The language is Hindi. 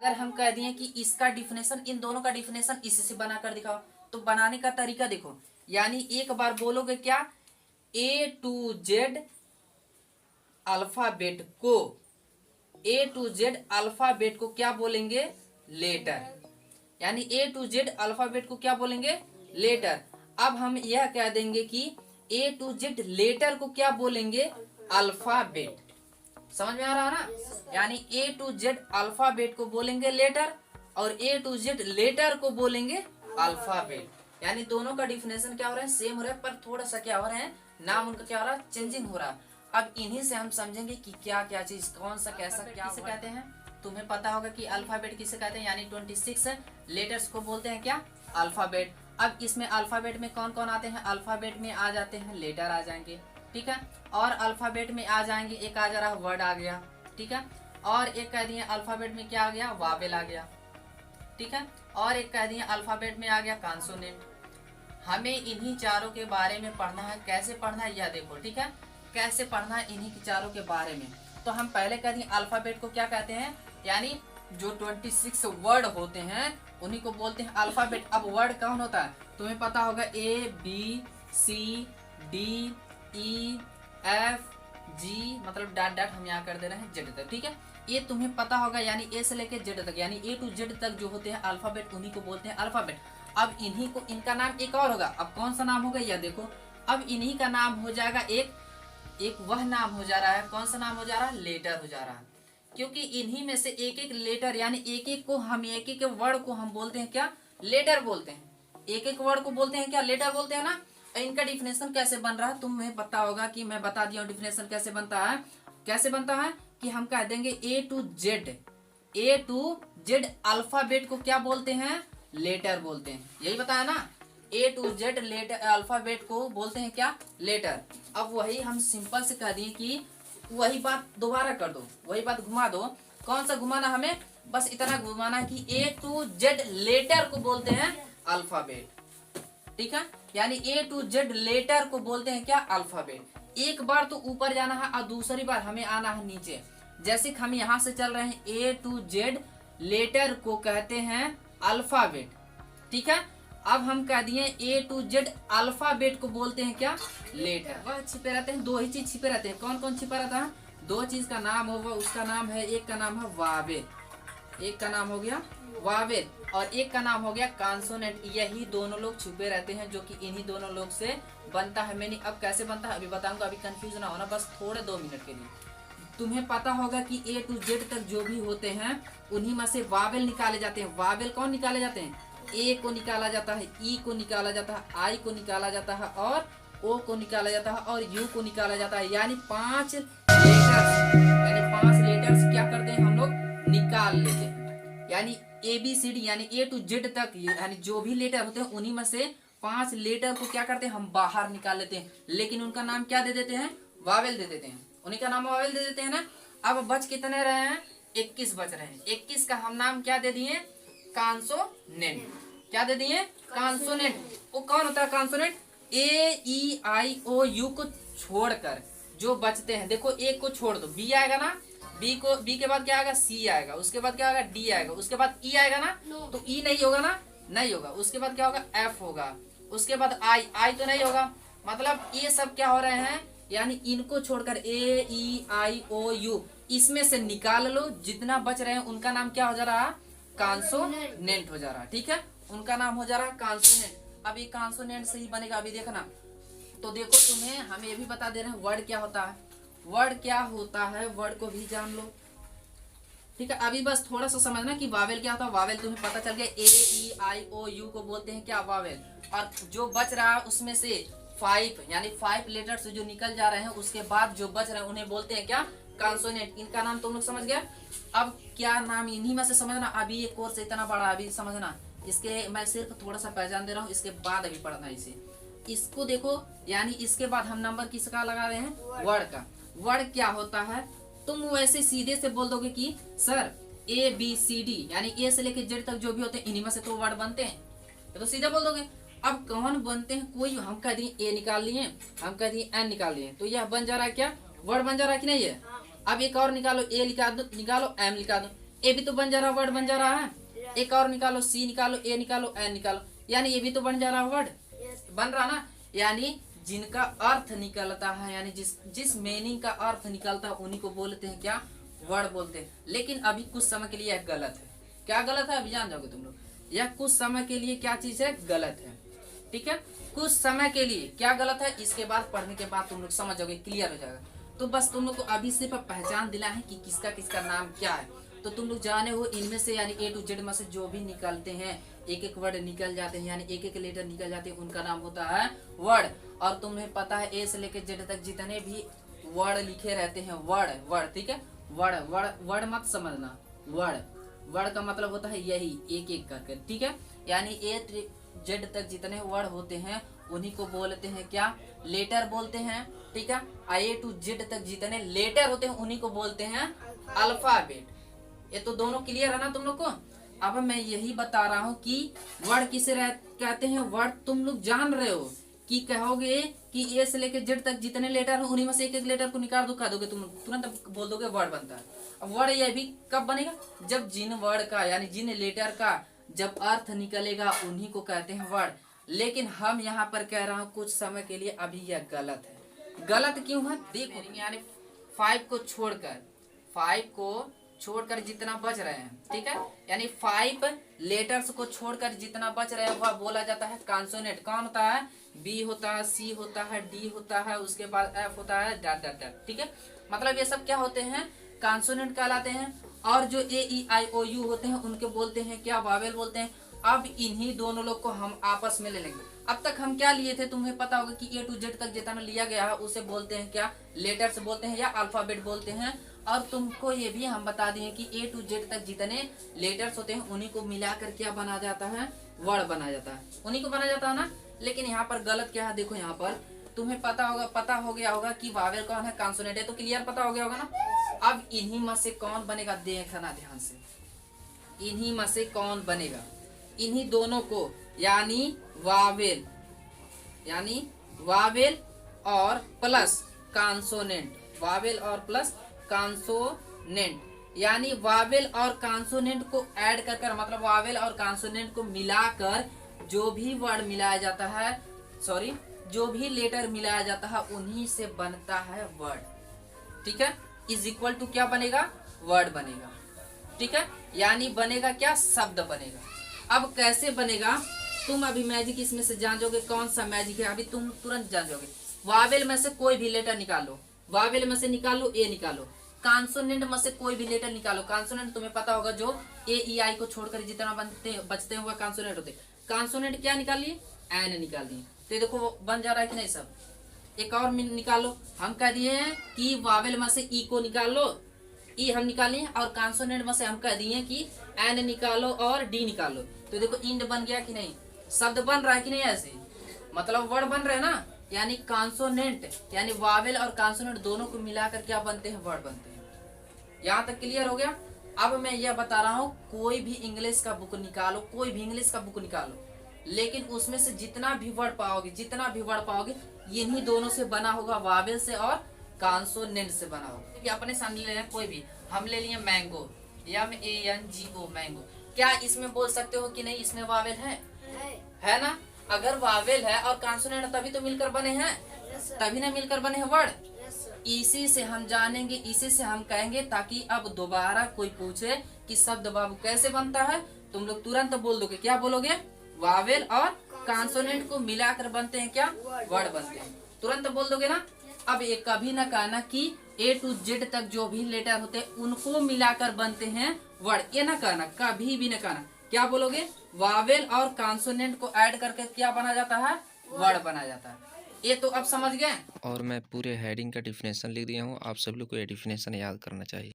अगर हम कह दिए कि इसका डिफिनेशन, इन दोनों का डिफिनेशन इसी से बना कर दिखाओ, तो बनाने का तरीका देखो, यानी एक बार बोलोगे क्या, A to Z अल्फाबेट को, A to Z अल्फाबेट को क्या बोलेंगे, लेटर। यानी A to Z अल्फाबेट को क्या बोलेंगे, लेटर। अब हम यह कह देंगे कि A to Z लेटर को क्या बोलेंगे, अल्फाबेट। समझ में आ रहा है ना। यानी A to Z अल्फाबेट को बोलेंगे लेटर और A to Z लेटर को बोलेंगे अल्फाबेट। यानी दोनों का डिफिनेशन क्या हो रहा है, सेम हो रहा है, पर थोड़ा सा क्या हो रहा है, नाम उनका क्या हो रहा है, चेंजिंग हो रहा है। अब इन्हीं से हम समझेंगे कि क्या क्या चीज, कौन सा कैसा क्या किसे कहते हैं। तुम्हें पता होगा कि अल्फाबेट किसे कहते हैं, यानी 26 लेटर्स को बोलते हैं क्या, अल्फाबेट। अब इसमें अल्फाबेट में कौन कौन आते हैं, अल्फाबेट में आ जाते हैं लेटर आ जाएंगे, ठीक है। और अल्फाबेट में आ जाएंगे, एक आ जा रहा वर्ड आ गया, ठीक है। और एक कह दिए अल्फाबेट में क्या आ गया, वावेल आ गया, ठीक है। और एक कह दिए अल्फाबेट में आ गया कॉन्सोनेंट। हमें इन्हीं चारों के बारे में पढ़ना है। कैसे पढ़ना है यह देखो, ठीक है, कैसे पढ़ना है इन्हीं के चारों के बारे में। तो हम पहले कह दिए अल्फाबेट को क्या कहते हैं, यानी जो 26 वर्ड होते हैं उन्हीं को बोलते हैं अल्फाबेट। अब वर्ड कौन होता है, तुम्हें पता होगा, ABCDEFG, मतलब डॉट डॉट हम यहाँ कर दे रहे हैं जेड तक, ठीक है। ये तुम्हें पता होगा, यानी ए से लेकर जेड तक, यानी A to Z तक जो होते हैं अल्फाबेट, उन्हीं को बोलते हैं अल्फाबेट। अब इन्हीं को, इनका नाम एक और होगा। अब कौन सा नाम होगा यह देखो, अब इन्हीं का नाम हो जाएगा एक वह नाम हो जा रहा है, कौन सा नाम हो जा रहा है, लेटर हो जा रहा है। क्योंकि इन्हीं में से एक एक लेटर, यानी एक एक को हम, एक एक वर्ड को हम बोलते हैं क्या, लेटर बोलते हैं। एक एक वर्ड को बोलते हैं क्या, लेटर बोलते हैं ना। इनका डिफिनेशन कैसे बन रहा है तुम्हें पता होगा, कि मैं बता दिया हूँ डिफिनेशन कैसे बनता है। कैसे बनता है कि हम कह देंगे A to Z अल्फाबेट को क्या बोलते हैं, लेटर बोलते हैं। यही बताया ना, A to Z letter alphabet को बोलते हैं क्या, लेटर। अब वही हम सिंपल से कह दिए कि वही बात दोबारा कर दो, वही बात घुमा दो। कौन सा घुमाना, हमें बस इतना घुमाना है कि A to Z लेटर को बोलते हैं अल्फाबेट, ठीक है। यानी A to Z लेटर को बोलते हैं क्या, अल्फाबेट। एक बार तो ऊपर जाना है और दूसरी बार हमें आना है नीचे। जैसे कि हम यहाँ से चल रहे हैं, A to Z लेटर को कहते हैं अल्फाबेट, ठीक है। अब हम कह दिए A to Z अल्फाबेट को बोलते हैं क्या, लेटर। वह छिपे रहते हैं, दो ही चीज छिपे रहते हैं। कौन कौन छिपा रहता है, दो चीज का नाम होगा, उसका नाम है, एक का नाम है वावेल, एक का नाम हो गया वावेल, और एक का नाम हो गया कॉन्सोनेंट। यही दोनों लोग छुपे रहते हैं, जो कि इन्हीं दोनों लोग से बनता है। मैंने अब कैसे बनता है अभी बताऊंगा, अभी कंफ्यूज ना होना, बस थोड़े 2 मिनट के लिए। तुम्हें पता होगा कि A to Z तक जो भी होते हैं उन्हीं में से वावेल निकाले जाते हैं। वावेल कौन निकाले जाते हैं, ए को निकाला जाता है, ई को निकाला जाता है, आई को निकाला जाता है, और ओ को निकाला जाता है, और यू को निकाला जाता है। यानी 5 लेटर्स, यानी 5 लेटर्स क्या करते हैं हम लोग, निकाल लेते हैं। यानी ABCD यानी A to Z तक, यानी जो भी लेटर होते हैं उन्हीं में से 5 लेटर को क्या करते हैं, हम बाहर निकाल लेते हैं। लेकिन उनका नाम क्या दे देते हैं, वावेल दे देते हैं, उन्हीं का नाम वावेल दे देते हैं ना। अब बच कितने रहे हैं, 21 बच रहे हैं। 21 का हम नाम क्या दे दिए, कॉन्सोनेंट। क्या दे दिए, कॉन्सोनेंट। वो कौन होता है consonant, A E I O U को छोड़कर जो बचते हैं। देखो एक को छोड़ दो, बी आएगा ना, बी के बाद क्या आएगा, सी आएगा, उसके बाद क्या आएगा, डी आएगा, उसके बाद ई आएगा ना, तो ई नहीं होगा ना, नहीं होगा। उसके बाद क्या होगा, एफ होगा, उसके बाद आई तो नहीं होगा। मतलब ये सब क्या हो रहे हैं, यानी इनको छोड़कर AE I O U इसमें से निकाल लो, जितना बच रहे हैं उनका नाम क्या हो जा रहा है, कॉन्सोनेंट हो जा रहा है, ठीक है। उनका नाम हो जा रहा है कॉन्सोनेंट। अब ये कॉन्सोनेंट से ही बनेगा, अभी देखना। तो देखो तुम्हें हम ये भी बता दे रहे हैं वर्ड क्या होता है, वर्ड क्या होता है, वर्ड को भी जान लो, ठीक है। अभी बस थोड़ा सा समझना कि वावेल क्या होता है। वावेल तुम्हें पता चल गया, AE I O U को बोलते हैं क्या, वावेल। और जो बच रहा है उसमें से 5, यानी 5 लेटर्स जो निकल जा रहे हैं, उसके बाद जो बच रहे हैं उन्हें बोलते हैं क्या, कॉन्सोनेंट। इनका नाम तुम लोग समझ गया। अब क्या नाम, इन्हीं में से समझना। अभी ये कोर्स इतना बड़ा, अभी समझना, इसके मैं सिर्फ थोड़ा सा पहचान दे रहा हूँ, इसके बाद अभी पढ़ना इसे। इसको देखो, यानी इसके बाद हम नंबर किसका लगा रहे हैं, वर्ड का। वर्ड क्या होता है, तुम वैसे सीधे से बोल दोगे कि सर ABCD यानी ए से लेकर जेड तक जो भी होते हैं इन्हीं में से तो वर्ड बनते हैं, तो सीधे बोल दोगे। अब कौन बनते हैं, कोई हम कह दिए A निकाल लिए, हम कह दिए N निकाल लिए, तो यह बन जा रहा है क्या, वर्ड बन जा रहा है कि नहीं है। अब एक और निकालो, A निकाल दो, निकालो M निकाल दो, ए भी तो बन जा रहा वर्ड बन जा रहा है। एक और निकालो, सी निकालो, ए निकालो, एन निकालो, यानी ये भी तो बन जा रहा वर्ड बन रहा ना। यानी जिनका अर्थ निकलता है, यानी जिस मीनिंग का अर्थ निकलता है उन्हीं को बोलते हैं क्या, वर्ड बोलते हैं। लेकिन अभी कुछ समय के लिए यह गलत है। क्या गलत है अभी जान जाओगे तुम लोग। यह कुछ समय के लिए क्या चीज है, गलत है। ठीक है, कुछ समय के लिए क्या गलत है, इसके बाद पढ़ने के बाद तुम लोग समझ जाओगे, क्लियर हो जाएगा। तो बस तुम लोग को अभी सिर्फ पहचान दिला है कि किसका किसका नाम क्या है। तो तुम लोग जाने हो इनमें से, यानी ए टू जेड में से जो भी निकलते हैं, एक एक वर्ड निकल जाते हैं, यानी एक एक लेटर निकल जाते हैं, उनका नाम होता है वर्ड। और तुम्हें पता है ए से लेकर जेड तक जितने भी वर्ड लिखे रहते हैं, वर्ड वर्ड, ठीक है, वर्ड वर्ड वर्ड मत समझना। वर्ड वर्ड का मतलब होता है यही एक एक करके, ठीक है। यानी ए जेड तक जितने वर्ड होते हैं उन्हीं को बोलते हैं क्या, लेटर बोलते हैं। ठीक है, ए टू जेड तक जितने लेटर होते हैं उन्हीं को बोलते हैं अल्फाबेट। ये तो दोनों क्लियर है ना तुम लोग को। अब मैं यही बता रहा हूँ कि वर्ड किसे कहते हैं। वर्ड तुम लोग जान रहे हो कि कहोगे कि ए से लेकर जेड तक जितने लेटर हो उन्हीं में से एक एक लेटर को निकाल दो, कह दोगे तुम तुरंत बोल दोगे वर्ड बनता है। अब वर्ड ये भी कब बनेगा, जब जिन वर्ड का यानी जिन लेटर का जब अर्थ निकलेगा उन्हीं को कहते हैं वर्ड। लेकिन हम यहाँ पर कह रहा हूँ कुछ समय के लिए अभी यह गलत है। गलत क्यों है देखो, यानी 5 को छोड़कर जितना बच रहे हैं, ठीक है, यानी 5 लेटर्स को छोड़कर जितना बच रहे हैं वह बोला जाता है कॉन्सोनेंट। कौन होता है, बी होता है, सी होता है, डी होता है, उसके बाद एफ होता है, डॉट डॉट डॉट। ठीक है, मतलब ये सब क्या होते हैं, कॉन्सोनेंट कहलाते हैं। और जो ए ई आई ओ यू होते हैं उनके बोलते हैं क्या, वावेल बोलते हैं। अब इन्हीं दोनों लोग को हम आपस में ले लेंगे। अब तक हम क्या लिए थे, तुम्हें पता होगा कि ए टू जेड तक जितना लिया गया है उसे बोलते हैं क्या, लेटर्स बोलते हैं या अल्फाबेट बोलते हैं। और तुमको ये भी हम बता दिए कि ए टू जेड तक जितने लेटर्स होते हैं उन्हीं को मिलाकर क्या बना जाता है, वर्ड बना जाता है, उन्हीं को बना जाता है ना। लेकिन यहाँ पर गलत क्या है, देखो यहाँ पर तुम्हें पता हो गया होगा कि वावेल कौन है, कॉन्सोनेंट है, तो क्लियर पता हो गया होगा ना। अब इन्हीं में से कौन बनेगा, देखना ध्यान से, इन्हीं में से कौन बनेगा, इन्हीं दोनों को, यानी वावेल और प्लस कॉन्सोनेंट, वावेल और प्लस कॉन्सोनेंट, यानी वावेल और कॉन्सोनेंट को ऐड कर मतलब वावेल और कॉन्सोनेंट को मिलाकर जो भी वर्ड मिलाया जाता है, सॉरी जो भी लेटर मिलाया जाता है उन्हीं से बनता है वर्ड। ठीक है, इज इक्वल टू क्या बनेगा, वर्ड बनेगा। ठीक है, यानी बनेगा क्या, शब्द बनेगा। अब कैसे बनेगा, तुम अभी मैजिक इसमें से जान जाओगे। कौन सा मैजिक है अभी तुम तुरंत जान जाओगे। वावेल में से कोई भी लेटर निकालो, वावेल में से निकालो ए निकालो, कॉन्सोनेंट में से कोई भी लेटर निकालो। कॉन्सोनेंट तुम्हें पता होगा जो ए ई आई को छोड़कर जितना बचते हैं वह कॉन्सोनेंट होते हैं। कॉन्सोनेंट क्या निकाल लिए, एन निकाल दिए, तो ये देखो बन जा रहा है कि नहीं सब। एक और निकालो, हम कह दिए हैं कि वावेल में से ई को निकाल लो, ई हम निकालिए, और कॉन्सोनेंट में से हम कह दिए कि एन निकालो और डी निकालो। तो देखो इंड बन गया कि नहीं, शब्द बन रहा है कि नहीं, ऐसे मतलब वर्ड बन रहे हैं ना। यानी कॉन्सोनेंट यानी वावेल और कॉन्सोनेंट दोनों को मिलाकर क्या बनते हैं, वर्ड बनते हैं। यहाँ तक क्लियर हो गया। अब मैं यह बता रहा हूँ, कोई भी इंग्लिश का बुक निकालो, कोई भी इंग्लिश का बुक निकालो, लेकिन उसमें से जितना भी वर्ड पाओगे इन्हीं दोनों से बना होगा, वावेल से और कॉन्सोनेंट से बना होगा। कि अपने सामने ले लें कोई भी, हम ले लिए मैंगो, MANGO मैंगो। क्या इसमें बोल सकते हो कि नहीं इसमें वावेल है ना। अगर वावेल है और कॉन्सोनेंट तभी तो मिलकर बने हैं, तभी ना मिलकर बने हैं वर्ड। इसी से हम जानेंगे, इसी से हम कहेंगे, ताकि अब दोबारा कोई पूछे कि शब्द बाबू कैसे बनता है, तुम लोग तुरंत बोल दोगे। क्या बोलोगे, वावेल और कॉन्सोनेंट को मिलाकर बनते हैं क्या, वर्ड बनते हैं, तुरंत बोल दोगे ना। अब ये कभी ना कहना कि ए टू जेड तक जो भी लेटर होते हैं उनको मिलाकर बनते हैं वर्ड, ये ना कहना, कभी भी ना कहना। क्या बोलोगे, वावेल और कॉन्सोनेंट को ऐड करके क्या बना जाता है, वर्ड बना जाता है। ये तो अब समझ गए। और मैं पूरे हेडिंग का डिफिनेशन लिख दिया हूँ, आप सभी लोग को ये डिफिनेशन याद करना चाहिए।